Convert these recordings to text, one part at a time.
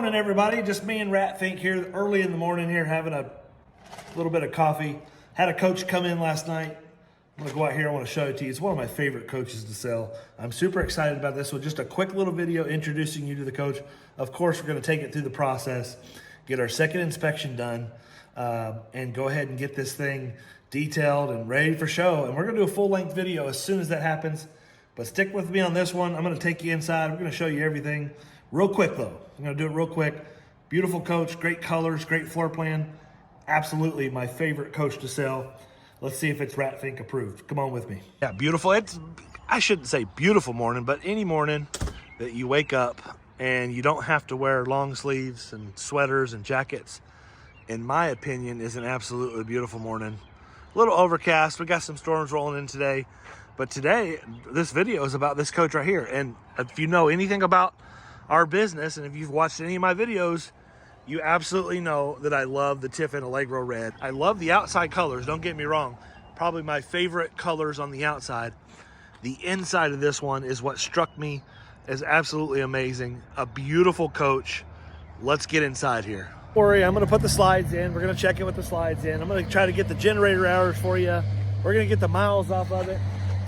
morning, everybody. Just me and Rat Think here early in the morning here having a little bit of coffee. Had a coach come in last night. I'm gonna go out here, I wanna show it to you. It's one of my favorite coaches to sell. I'm super excited about this one. Just a quick little video introducing you to the coach. Of course, we're gonna take it through the process, get our second inspection done, and go ahead and get this thing detailed and ready for show. And we're gonna do a full-length video as soon as that happens. But stick with me on this one. I'm gonna take you inside. We're gonna show you everything. Real quick though, I'm gonna do it real quick. Beautiful coach, great colors, great floor plan. Absolutely my favorite coach to sell. Let's see if it's Rat Think approved. Come on with me. Yeah, beautiful. I shouldn't say beautiful morning, but any morning that you wake up and you don't have to wear long sleeves and sweaters and jackets, in my opinion, is an absolutely beautiful morning. A little overcast. We got some storms rolling in today. But today, this video is about this coach right here. And if you know anything about our business, and if you've watched any of my videos, you absolutely know that I love the Tiffin Allegro Red. I love the outside colors, don't get me wrong. Probably my favorite colors on the outside. The inside of this one is what struck me as absolutely amazing. A beautiful coach. Let's get inside here. Don't worry, I'm gonna put the slides in. We're gonna check it with the slides in. I'm gonna try to get the generator hours for you. We're gonna get the miles off of it.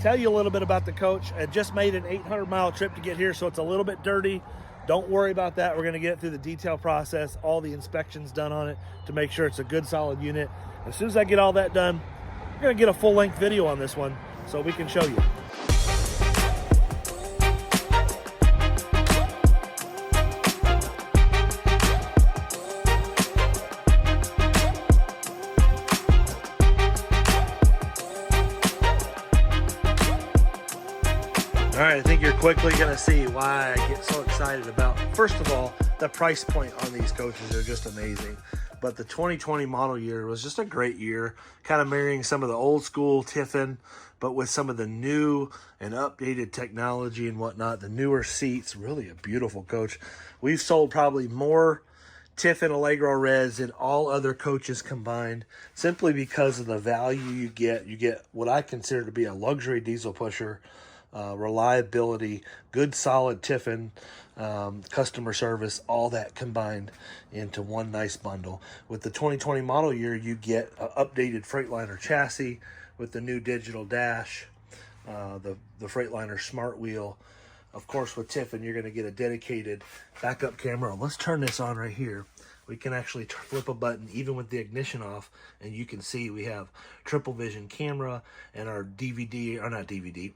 Tell you a little bit about the coach. I just made an 800-mile trip to get here, so it's a little bit dirty. Don't worry about that. We're gonna get it through the detail process, all the inspections done on it to make sure it's a good, solid unit. As soon as I get all that done, we're gonna get a full-length video on this one so we can show you. All right, I think you're quickly gonna see why I get so excited about, first of all, the price point on these coaches are just amazing. But the 2020 model year was just a great year, kind of marrying some of the old school Tiffin, but with some of the new and updated technology and whatnot, the newer seats, really a beautiful coach. We've sold probably more Tiffin Allegro Reds than all other coaches combined, simply because of the value you get. You get what I consider to be a luxury diesel pusher, reliability, good solid Tiffin, customer service, all that combined into one nice bundle. With the 2020 model year, you get an updated Freightliner chassis with the new digital dash, the Freightliner smart wheel. Of course, with Tiffin, you're going to get a dedicated backup camera. Let's turn this on right here. We can actually flip a button even with the ignition off, and you can see we have triple vision camera and our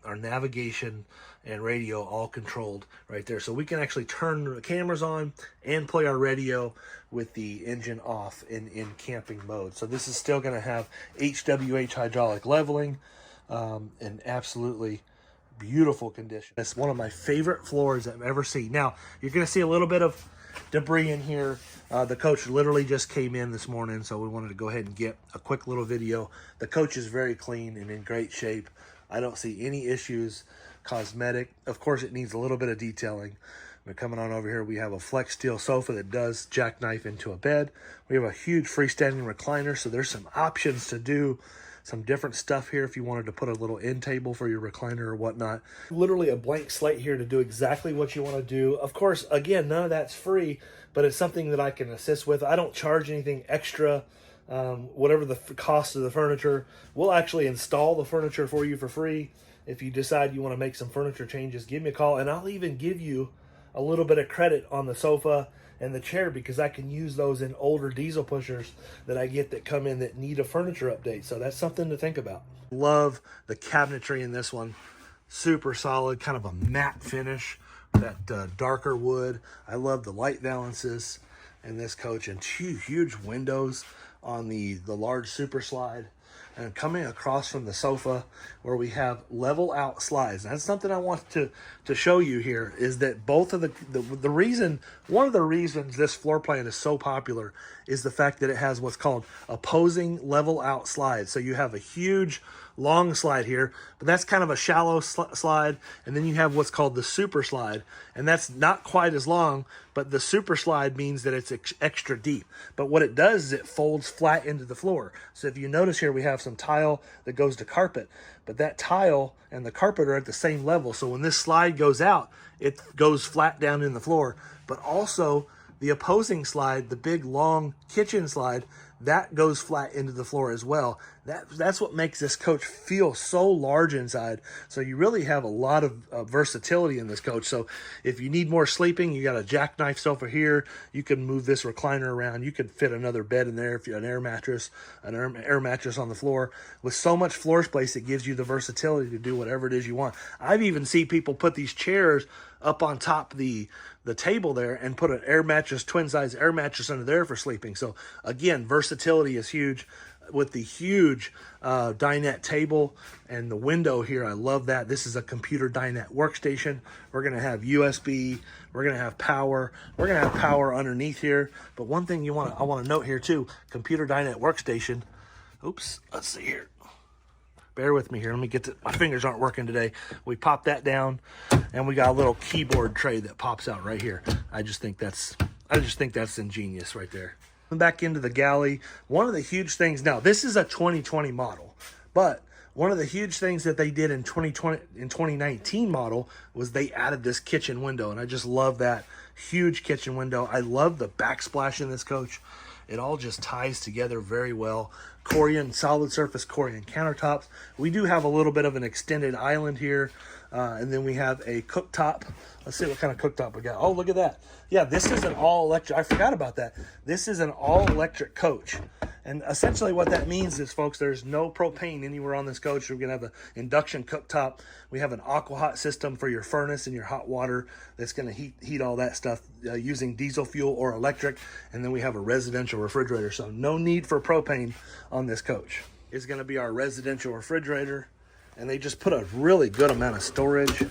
our navigation and radio all controlled right there. So we can actually turn the cameras on and play our radio with the engine off in camping mode. So this is still going to have HWH hydraulic leveling, and absolutely beautiful condition. It's one of my favorite floors I've ever seen. Now, you're going to see a little bit of debris in here. The coach literally just came in this morning, so we wanted to go ahead and get a quick little video. The coach is very clean and in great shape. I don't see any issues cosmetic. Of course, it needs a little bit of detailing. We're coming on over here. We have a flex steel sofa that does jackknife into a bed. We have a huge freestanding recliner, so there's some options to do some different stuff here if you wanted to put a little end table for your recliner or whatnot. Literally a blank slate here to do exactly what you want to do. Of course, again, none of that's free, but it's something that I can assist with. I don't charge anything extra. Whatever the cost of the furniture, we'll actually install the furniture for you for free. If you decide you want to make some furniture changes, give me a call, and I'll even give you a little bit of credit on the sofa and the chair, because I can use those in older diesel pushers that I get that come in that need a furniture update. So that's something to think about. Love the cabinetry in this one. Super solid, kind of a matte finish, that darker wood. I love the light balances in this coach, and two huge windows on the large super slide. And coming across from the sofa where we have level out slides. And that's something I want to show you here, is that both of one of the reasons this floor plan is so popular is the fact that it has what's called opposing level out slides. So you have a huge long slide here, but that's kind of a shallow slide. And then you have what's called the super slide, and that's not quite as long, but the super slide means that it's extra deep. But what it does is it folds flat into the floor. So if you notice here, we have some tile that goes to carpet, but that tile and the carpet are at the same level. So when this slide goes out, it goes flat down in the floor. But also The opposing slide, the big long kitchen slide, that goes flat into the floor as well. That's what makes this coach feel so large inside. So you really have a lot of versatility in this coach. So if you need more sleeping, you got a jackknife sofa here. You can move this recliner around. You could fit another bed in there if you have an air mattress on the floor. With so much floor space, it gives you the versatility to do whatever it is you want. I've even seen people put these chairs up on top the table there and put an air mattress, twin size air mattress under there for sleeping. So again, versatility is huge with the huge dinette table and the window here. I love that. This is a computer dinette workstation. We're going to have USB. We're going to have power. We're going to have power underneath here. But one thing I want to note here too, computer dinette workstation. Oops, let's see here. Bear with me here. Let me get to, my fingers aren't working today. We pop that down and we got a little keyboard tray that pops out right here. I just think that's ingenious right there. Back into the galley. One of the huge things, now this is a 2020 model, but one of the huge things that they did in 2019 model was they added this kitchen window, and I just love that huge kitchen window. I love the backsplash in this coach. It all just ties together very well. Corian, solid surface Corian countertops. We do have a little bit of an extended island here. And then we have a cooktop. Let's see what kind of cooktop we got. Oh, look at that. Yeah, this is an all-electric. I forgot about that. This is an all-electric coach. And essentially what that means is, folks, there's no propane anywhere on this coach. We're going to have an induction cooktop. We have an aqua hot system for your furnace and your hot water that's going to heat all that stuff using diesel fuel or electric. And then we have a residential refrigerator. So no need for propane on this coach. It's going to be our residential refrigerator. And they just put a really good amount of storage.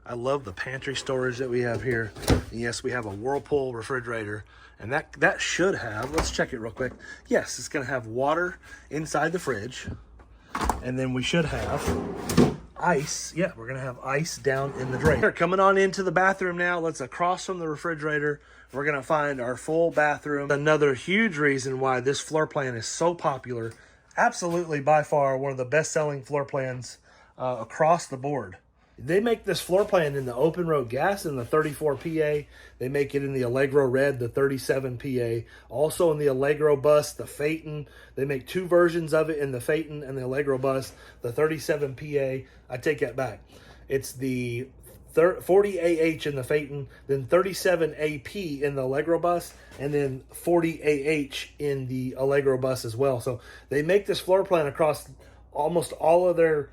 I love the pantry storage that we have here. And yes, we have a Whirlpool refrigerator. And that should have, let's check it real quick. Yes, it's going to have water inside the fridge. And then we should have ice. Yeah, we're going to have ice down in the drain. Here, coming on into the bathroom now. Let's across from the refrigerator. We're going to find our full bathroom. Another huge reason why this floor plan is so popular. Absolutely, by far, one of the best-selling floor plans across the board. They make this floor plan in the open road gas in the 34 PA. They make it in the Allegro Red, the 37 PA. Also in the Allegro Bus, the Phaeton. They make two versions of it in the Phaeton and the Allegro Bus, the 37 PA. I take that back. It's the 40 AH in the Phaeton, then 37 AP in the Allegro Bus, and then 40 AH in the Allegro Bus as well. So they make this floor plan across almost all of their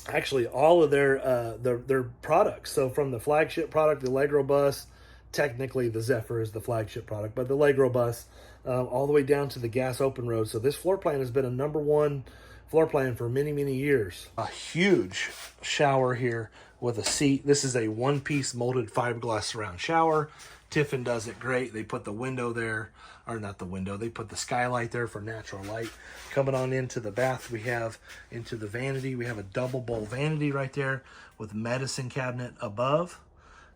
actually all of their products. So from the flagship product, the Allegro Bus, technically the Zephyr is the flagship product, but the Allegro Bus, all the way down to the gas open road. So this floor plan has been a #1 floor plan for many, many years. A huge shower here with a seat. This is a one-piece molded fiberglass surround shower. Tiffin does it great. They put the window there, or not the window, they put the skylight there for natural light. Coming on into the bath, we have into the vanity. We have a double bowl vanity right there with medicine cabinet above.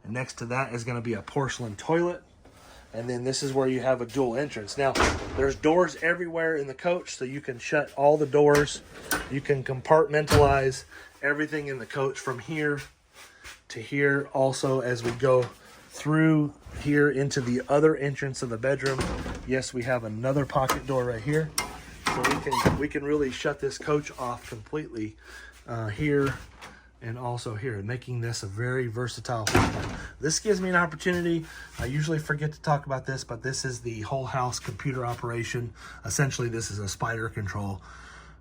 And next to that is going to be a porcelain toilet. And then this is where you have a dual entrance. Now, there's doors everywhere in the coach, so you can shut all the doors. You can compartmentalize everything in the coach from here to here. Also, as we go through here into the other entrance of the bedroom, yes, we have another pocket door right here. So we can really shut this coach off completely here and also here, making this a very versatile home. This gives me an opportunity. I usually forget to talk about this, but this is the whole house computer operation. Essentially, this is a spider control.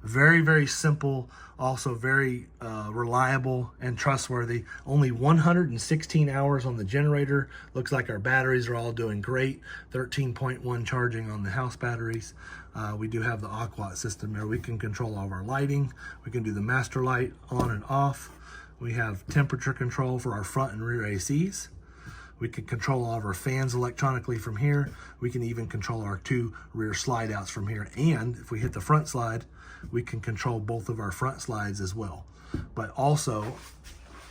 Very, very simple, also very reliable and trustworthy. Only 116 hours on the generator. Looks like our batteries are all doing great. 13.1 charging on the house batteries. We do have the aqua system there. We can control all of our lighting. We can do the master light on and off. We have temperature control for our front and rear ACs. We can control all of our fans electronically from here. We can even control our 2 rear slide outs from here. And if we hit the front slide, we can control both of our front slides as well. But also,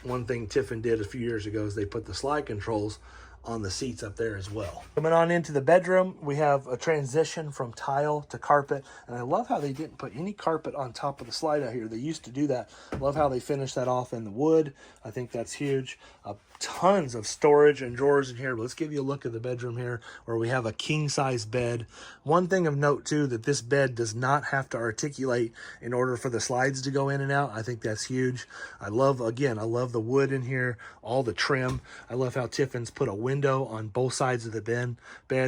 one thing Tiffin did a few years ago is they put the slide controls on the seats up there as well. Coming on into the bedroom, we have a transition from tile to carpet. And I love how they didn't put any carpet on top of the slide out here. They used to do that. Love how they finished that off in the wood. I think that's huge. Tons of storage and drawers in here. But let's give you a look at the bedroom here, where we have a king size bed. One thing of note too, that this bed does not have to articulate in order for the slides to go in and out. I think that's huge. I love the wood in here, all the trim. I love how Tiffin's put a window on both sides of the bed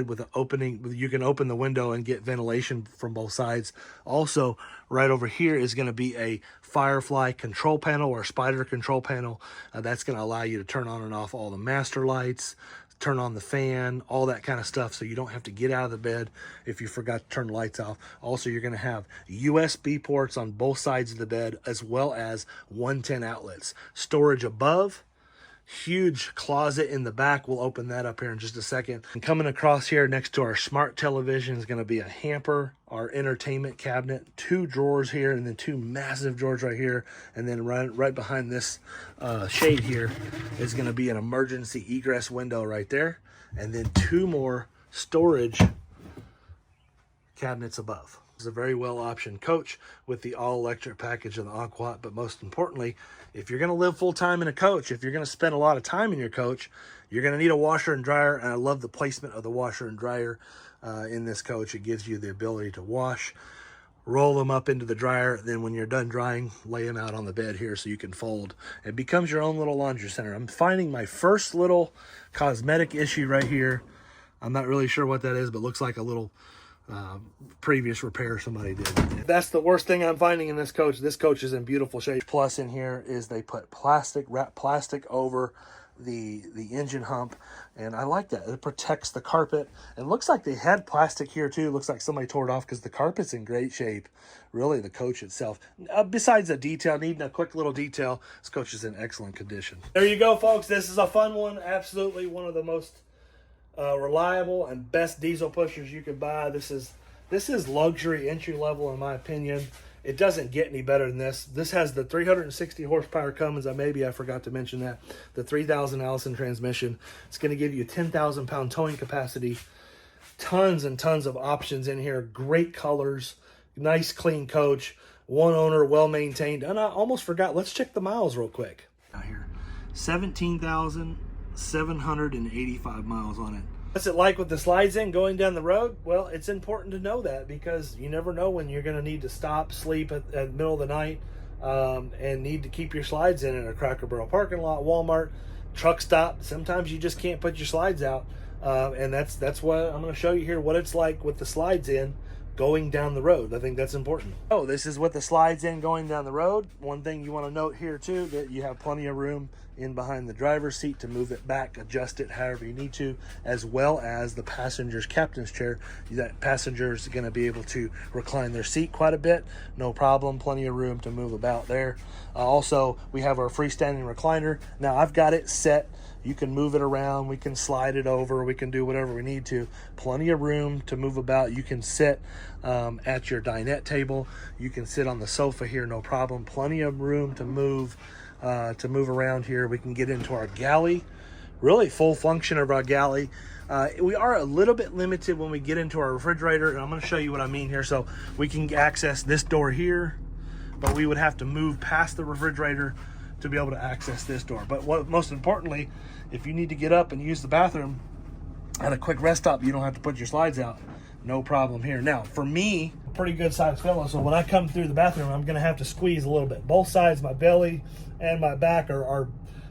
with an opening. You can open the window and get ventilation from both sides. Also, right over here is going to be a Firefly control panel or spider control panel. That's going to allow you to turn on and off all the master lights, turn on the fan, all that kind of stuff, so you don't have to get out of the bed if you forgot to turn the lights off. Also, you're going to have USB ports on both sides of the bed, as well as 110 outlets. Storage above. Huge closet in the back. We'll open that up here in just a second. And coming across here next to our smart television is going to be a hamper, our entertainment cabinet, 2 drawers here, and then 2 massive drawers right here. And then right behind this shade here is going to be an emergency egress window right there. And then 2 more storage cabinets above. It's a very well optioned coach with the all electric package of the Aquat. But most importantly, if you're going to live full time in a coach, if you're going to spend a lot of time in your coach, you're going to need a washer and dryer. And I love the placement of the washer and dryer in this coach. It gives you the ability to wash, roll them up into the dryer. Then when you're done drying, lay them out on the bed here so you can fold. It becomes your own little laundry center. I'm finding my first little cosmetic issue right here. I'm not really sure what that is, but looks like a little previous repair somebody did. That's the worst thing I'm finding in this coach. This coach is in beautiful shape. Plus in here is they put wrap plastic over the engine hump, and I like that. It protects the carpet. And looks like they had plastic here too. Looks like somebody tore it off because the carpet's in great shape. Really, the coach itself, besides the detail, needing a quick little detail, this coach is in excellent condition. There you go, folks. This is a fun one. Absolutely one of the most reliable and best diesel pushers you could buy. This is luxury entry level in my opinion. It doesn't get any better than this. This has the 360 horsepower Cummins. I forgot to mention that. The 3000 Allison transmission. It's going to give you 10,000 pound towing capacity. Tons and tons of options in here. Great colors. Nice clean coach. One owner, well maintained. And I almost forgot. Let's check the miles real quick. Out here, 17,785 miles on it. What's it like with the slides in going down the road? Well, it's important to know that because you never know when you're going to need to stop, sleep at the middle of the night, and need to keep your slides in a Cracker Barrel parking lot, Walmart, truck stop. Sometimes you just can't put your slides out, and that's what I'm going to show you here, what it's like with the slides in going down the road. I think that's important. Oh, this is with the slides in going down the road. One thing you want to note here too, that you have plenty of room in behind the driver's seat to move it back, adjust it however you need to, as well as the passenger's captain's chair. That passenger is going to be able to recline their seat quite a bit, no problem. Plenty of room to move about there. Also, we have our freestanding recliner. Now I've got it set. You can move it around, we can slide it over, we can do whatever we need to. Plenty of room to move about. You can sit at your dinette table. You can sit on the sofa here, no problem. Plenty of room to move around here. We can get into our galley. Really full function of our galley. We are a little bit limited when we get into our refrigerator, and I'm going to show you what I mean here. So we can access this door here, but we would have to move past the refrigerator to be able to access this door. But most importantly, if you need to get up and use the bathroom at a quick rest stop, you don't have to put your slides out. No problem here. Now, for me, a pretty good sized fellow, so when I come through the bathroom, I'm going to have to squeeze a little bit. Both sides, my belly and my back are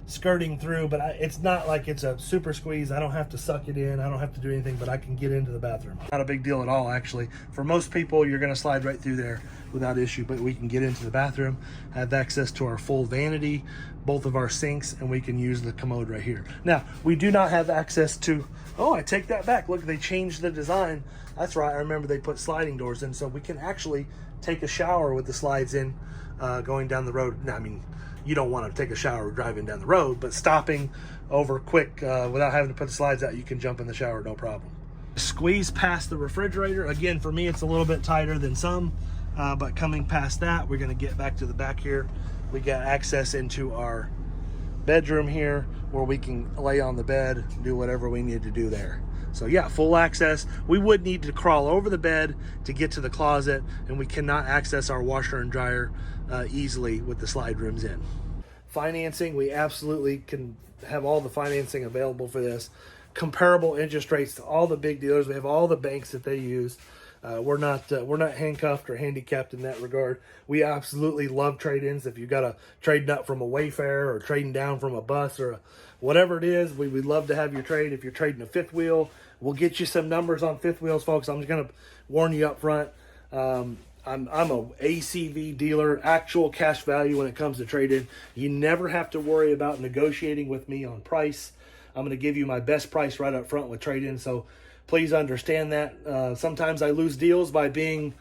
skirting through, but it's not like it's a super squeeze. I don't have to suck it in. I don't have to do anything, but I can get into the bathroom. Not a big deal at all, actually. For most people, you're going to slide right through there without issue, but we can get into the bathroom, have access to our full vanity, both of our sinks, and we can use the commode right here. Now, we do not have access to, oh, I take that back. Look, they changed the design. That's right. I remember they put sliding doors in, so we can actually take a shower with the slides in going down the road. Now, I mean, you don't want to take a shower driving down the road, but stopping over quick without having to put the slides out, you can jump in the shower, no problem. Squeeze past the refrigerator. Again, for me, it's a little bit tighter than some, but coming past that, we're going to get back to the back here. We got access into our bedroom here where we can lay on the bed, do whatever we need to do there. So yeah, full access. We would need to crawl over the bed to get to the closet, and we cannot access our washer and dryer easily with the slide rooms in. Financing, we absolutely can have all the financing available for this. Comparable interest rates to all the big dealers. We have all the banks that they use. We're not handcuffed or handicapped in that regard. We absolutely love trade-ins. If you got a trading up from a Wayfair or trading down from a bus or whatever it is, we'd love to have your trade. If you're trading a fifth wheel, we'll get you some numbers on fifth wheels, folks. I'm just gonna warn you up front. I'm a ACV dealer, actual cash value when it comes to trade-in. You never have to worry about negotiating with me on price. I'm gonna give you my best price right up front with trade-in. So please understand that. Sometimes I lose deals by being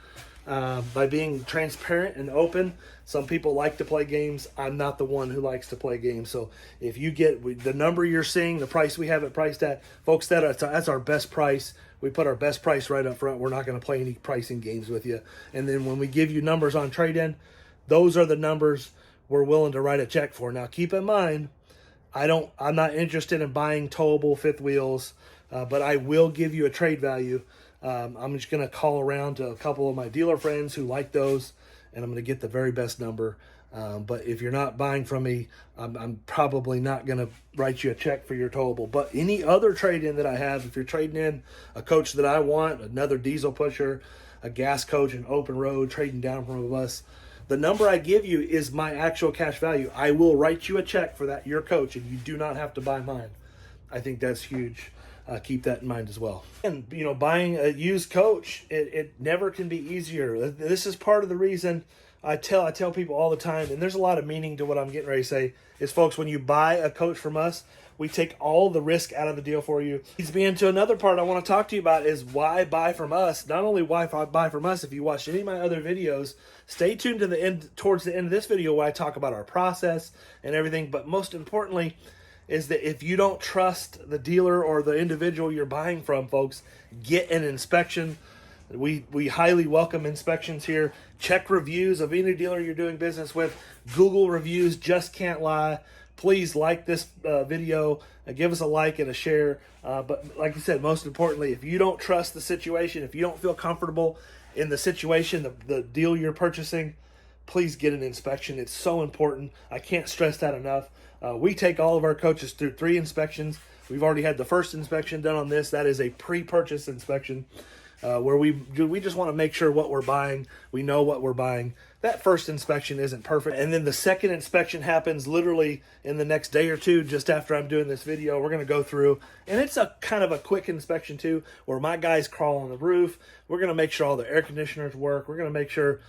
transparent and open. Some people like to play games. I'm not the one who likes to play games. So if you get the number you're seeing, the price we have it priced at, folks, that's our best price. We put our best price right up front. We're not going to play any pricing games with you. And then when we give you numbers on trade-in, those are the numbers we're willing to write a check for. Now keep in mind, I'm not interested in buying towable fifth wheels, but I will give you a trade value. I'm just going to call around to a couple of my dealer friends who like those, and I'm going to get the very best number. But if you're not buying from me, I'm probably not going to write you a check for your towable. But any other trade-in that I have, if you're trading in a coach that I want, another diesel pusher, a gas coach, an open road, trading down from a bus, the number I give you is my actual cash value. I will write you a check for that, your coach, and you do not have to buy mine. I think that's huge. Keep that in mind as well. And, buying a used coach, it never can be easier. This is part of the reason I tell people all the time, and there's a lot of meaning to what I'm getting ready to say, is, folks, when you buy a coach from us, we take all the risk out of the deal for you. Leads me into another part I want to talk to you about is why buy from us. Not only why buy from us, if you watched any of my other videos, stay tuned to the end, towards the end of this video where I talk about our process and everything, but most importantly is that if you don't trust the dealer or the individual you're buying from, folks, get an inspection. We highly welcome inspections here. Check reviews of any dealer you're doing business with. Google reviews just can't lie. Please like this video, give us a like and a share. But like I said, most importantly, if you don't trust the situation, if you don't feel comfortable in the situation, the deal you're purchasing, please get an inspection. It's so important. I can't stress that enough. We take all of our coaches through 3 inspections. We've already had the first inspection done on this. That is a pre-purchase inspection where we just want to make sure what we're buying, we know what we're buying. That first inspection isn't perfect. And then the second inspection happens literally in the next day or two, just after I'm doing this video. We're going to go through, and it's a kind of a quick inspection too, where my guys crawl on the roof. We're going to make sure all the air conditioners work. We're going to make sure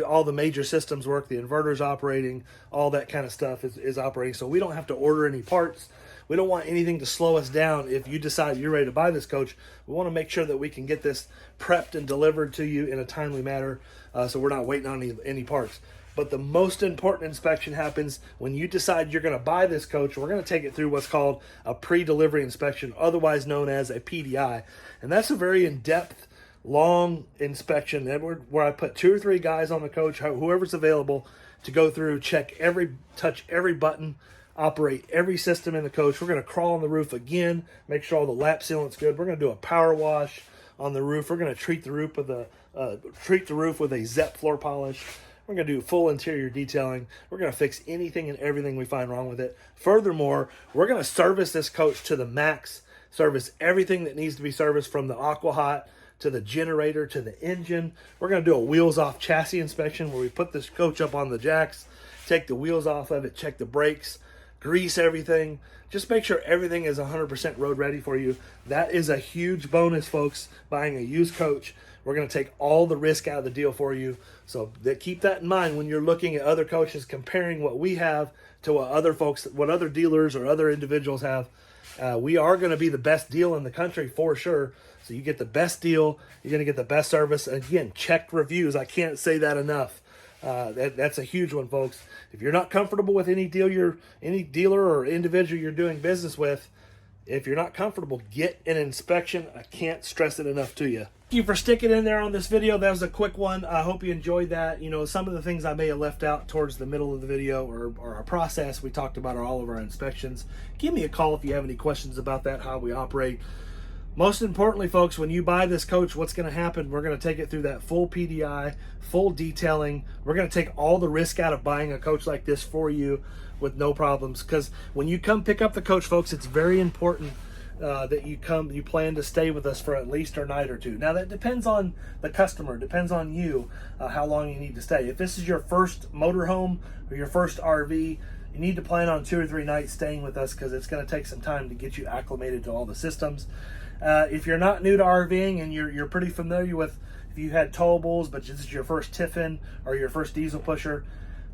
all the major systems work, the inverter's operating, all that kind of stuff is operating. So we don't have to order any parts. We don't want anything to slow us down if you decide you're ready to buy this coach. We want to make sure that we can get this prepped and delivered to you in a timely manner, so we're not waiting on any parts. But the most important inspection happens when you decide you're going to buy this coach. We're going to take it through what's called a pre-delivery inspection, otherwise known as a PDI. And that's a very in-depth, long inspection where I put 2 or 3 guys on the coach, whoever's available, to go through, touch every button, operate every system in the coach. We're going to crawl on the roof again, make sure all the lap sealant's good. We're going to do a power wash on the roof. We're going to treat the roof with a Zep floor polish. We're going to do full interior detailing. We're going to fix anything and everything we find wrong with it. Furthermore, we're going to service this coach to the max, service everything that needs to be serviced, from the aqua hot to the generator to the engine. We're going to do a wheels off chassis inspection where we put this coach up on the jacks, take the wheels off of it, check the brakes, grease everything. Just make sure everything is 100% road ready for you. That is a huge bonus, folks, buying a used coach. We're going to take all the risk out of the deal for you. So keep that in mind when you're looking at other coaches, comparing what we have to what other dealers or other individuals have. We are going to be the best deal in the country for sure. So you get the best deal. You're going to get the best service. And again, check reviews. I can't say that enough. That's a huge one, folks. If you're not comfortable with any dealer or individual you're doing business with, If you're not comfortable, get an inspection. I can't stress it enough to you. Thank you for sticking in there on this video. That was a quick one. I hope you enjoyed that. You know, some of the things I may have left out towards the middle of the video or our process we talked about are all of our inspections. Give me a call if you have any questions about that, how we operate. Most importantly, folks, when you buy this coach, what's going to happen, we're going to take it through that full PDI, full detailing. We're going to take all the risk out of buying a coach like this for you with no problems. Because when you come pick up the coach, folks, it's very important that you plan to stay with us for at least a night or two. Now, that depends on the customer, depends on you, how long you need to stay. If this is your first motorhome or your first RV, you need to plan on 2 or 3 nights staying with us because it's going to take some time to get you acclimated to all the systems. If you're not new to RVing and you're pretty familiar with, if you had towables, but this is your first Tiffin or your first diesel pusher,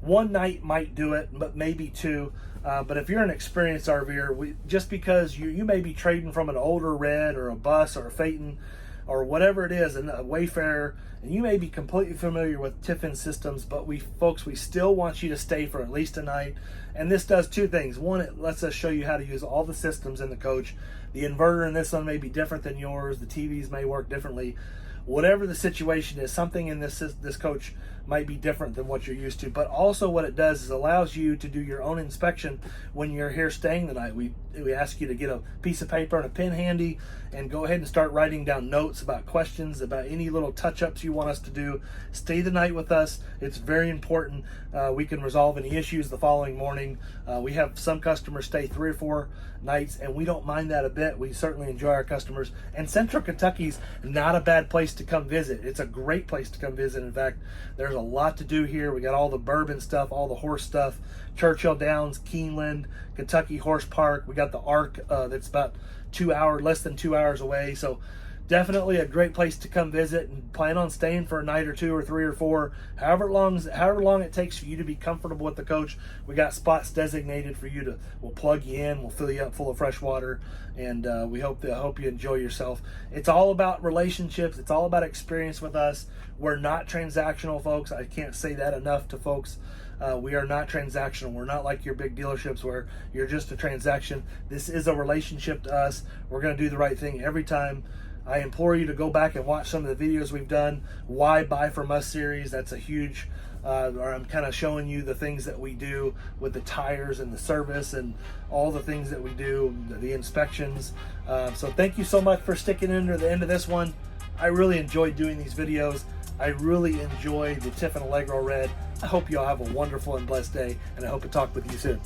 1 night might do it, but maybe 2. But if you're an experienced RVer, just because you may be trading from an older Red or a Bus or a Phaeton or whatever it is, and a Wayfarer, and you may be completely familiar with Tiffin systems, but we still want you to stay for at least a night. And this does 2 things. One, it lets us show you how to use all the systems in the coach. The inverter in this one may be different than yours. The TVs may work differently. Whatever the situation is, something in this coach might be different than what you're used to. But also what it does is allows you to do your own inspection when you're here staying the night. We ask you to get a piece of paper and a pen handy and go ahead and start writing down notes about questions, about any little touch-ups you want us to do. Stay the night with us. It's very important. We can resolve any issues the following morning. We have some customers stay 3 or 4 nights, and we don't mind that a bit. We certainly enjoy our customers. And Central Kentucky's not a bad place to come visit. It's a great place to come visit. In fact, there's a lot to do here. We got all the bourbon stuff, all the horse stuff, Churchill Downs, Keeneland, Kentucky Horse Park. We got the Ark that's about less than 2 hours away. So definitely a great place to come visit, and plan on staying for a night or 2 or 3 or 4, however long it takes for you to be comfortable with the coach. We got spots designated for you we'll plug you in, we'll fill you up full of fresh water, and we hope you enjoy yourself. It's all about relationships. It's all about experience with us. We're not transactional, folks. I can't say that enough to folks. We are not transactional. We're not like your big dealerships where you're just a transaction. This is a relationship to us. We're going to do the right thing every time. I implore you to go back and watch some of the videos we've done. Why Buy From Us series, that's a huge, or I'm kind of showing you the things that we do with the tires and the service and all the things that we do, the inspections. So thank you so much for sticking in to the end of this one. I really enjoyed doing these videos. I really enjoy the Tiffin Allegro Red. I hope you all have a wonderful and blessed day, and I hope to talk with you soon.